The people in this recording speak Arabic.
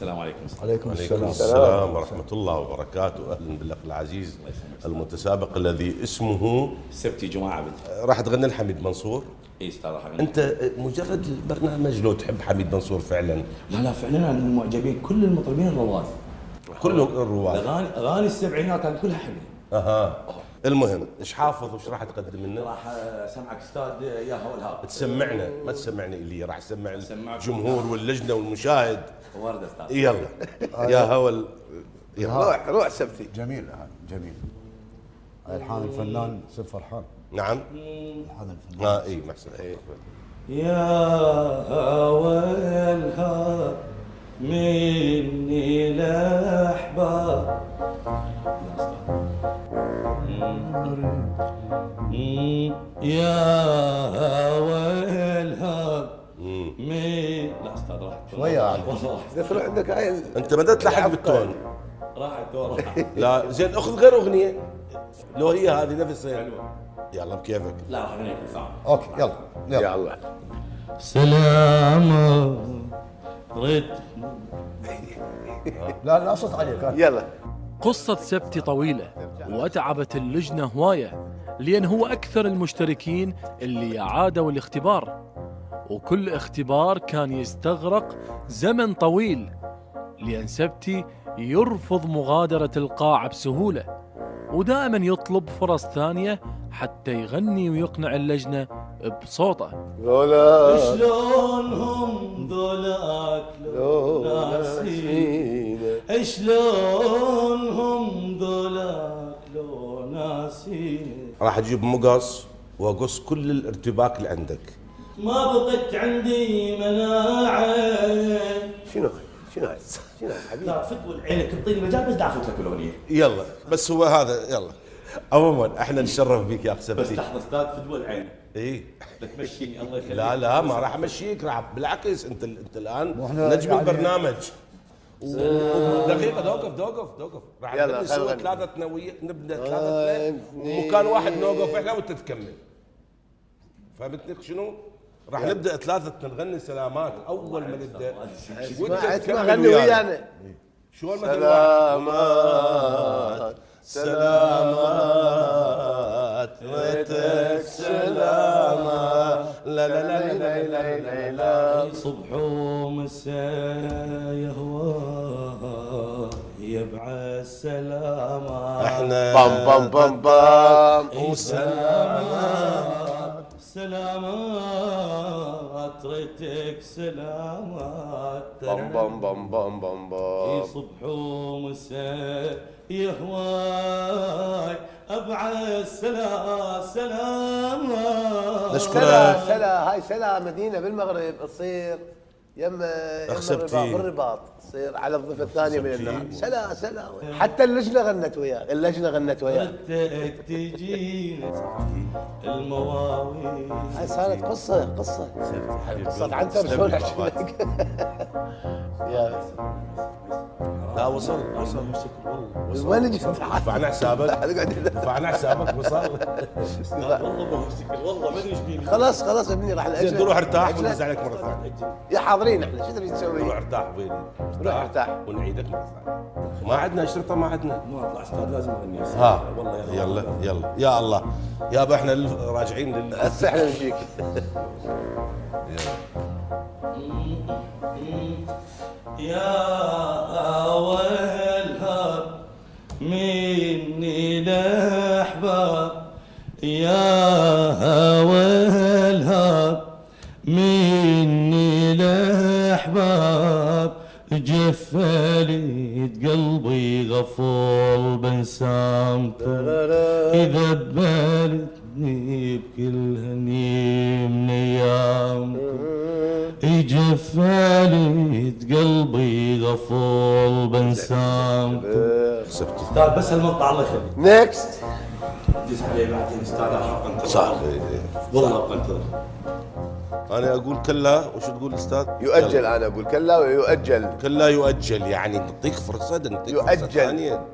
السلام عليكم. عليكم السلام ورحمة الله وبركاته. أهلا بالأخ العزيز المتسابق الذي اسمه سبتي جماعة بنت. راح تغني لحميد منصور. اي استاذ حميد. أنت مجرد البرنامج لو تحب حميد منصور فعلا؟ لا فعلا أنا من معجبين كل المطربين الرواد. كل الرواد. أغاني السبعينات كانت كلها حلوة. أها. المهم ايش حافظ وش راح تقدم لنا؟ راح اسمعك استاذ يا هو الهاب. تسمعنا ما تسمعني اللي راح اسمع الجمهور واللجنه والمشاهد. ورد استاذ. يلا يا هول. روح سبتي. جميل جميل. الحان الفنان سيف فرحان. نعم. الحان الفنان. اي محسن. يا هوى الهاب مني الاحباب. يا هوى الهاب لا استاذ راح شويه والله تروح عندك هاي انت بدأت تلحق بالتون. راح الدور. لا زين اخذ غير اغنيه لو هي هذه نفسها. يلا بكيفك. لا راح اغنيك ساعه. اوكي يلا يا الله. سلامة رد. لا صوت عليك. يلا. قصة سبتي طويلة وأتعبت اللجنة هواية، لأن هو أكثر المشتركين اللي عادوا الاختبار، وكل اختبار كان يستغرق زمن طويل، لأن سبتي يرفض مغادرة القاعة بسهولة، ودائما يطلب فرص ثانية حتى يغني ويقنع اللجنة بصوته. لولا شلونهم ذولاك لو ناسين، شلونهم ذولاك لو ناسين. راح اجيب مقص واقص كل الارتباك اللي عندك. ما بقت عندي مناعة. شنو حبيبي؟ فتوى عينك تطيني مجال بس دعفت لك الاغنيه. يلا بس هو هذا. يلا عموما احنا نتشرف بيك يا اخ سبتي. بس لحظه استاذ فتوى العين. اي تمشيني الله يخليك. لا ما راح امشيك، راح بالعكس انت الان وإحنا نجم يعني البرنامج. دقيقة توقف راح يلا نسوي ثلاثة نوية، نبدا ثلاثة مكان واحد نوقف احنا وانت تكمل. فهمتني شنو؟ راح نبدا ثلاثة نغني سلامات اول ما نبدا وانت تكمل غني ويانا. شلون مثل سلامات سلامات ريتك سلامات لا لا لا لا لا لا لا صبح ومساء يا هواه يبع السلامات. احنا بام بام بام وسلامات سلامات ريتك سلامات. بام بام بام بام بام بام. صبح ومساء يا هواي ابعد سلامات. نشكرك. سلا هاي سلا مدينة بالمغرب تصير يم بالرباط، تصير على الضفة الثانية من النهر. سلا حتى اللجنة غنت وياه. ردك تجينا المواويل. هاي صارت قصة عنتر شلون احكي لك. يا لا وصل وين جيت؟ دفعنا حسابك وصل. والله ما ادري ايش فيني. خلاص ابني راح زين روح ارتاح ونرجع عليك مرة ثانية. يا حاضرين احنا شو تبي تسوي؟ روح ارتاح بيني. روح ارتاح ونعيدك مرة ثانية. ما عندنا اشرطة ما عندنا. ما اطلع استاذ لازم اغني. ها والله يلا يا الله يابا احنا راجعين هسه احنا نجيك. يا والهاب مني الاحباب. يا والهاب مني الاحباب. جفلت قلبي غفول بنسامته اذا ببالتني بكل هني من ايامكم. جفلت قلبي غفول بنسامته. استاذ بس هالمقطع الله يخليك. نيكست. دز علي بعدين استاذ راح انتظر. صح والله ابقى انتظر. انا اقول كلا وش تقول استاذ؟ يؤجل. انا اقول كلا ويؤجل. كلا يؤجل يعني نعطيك فرصة نعطيك فرصة ثانية.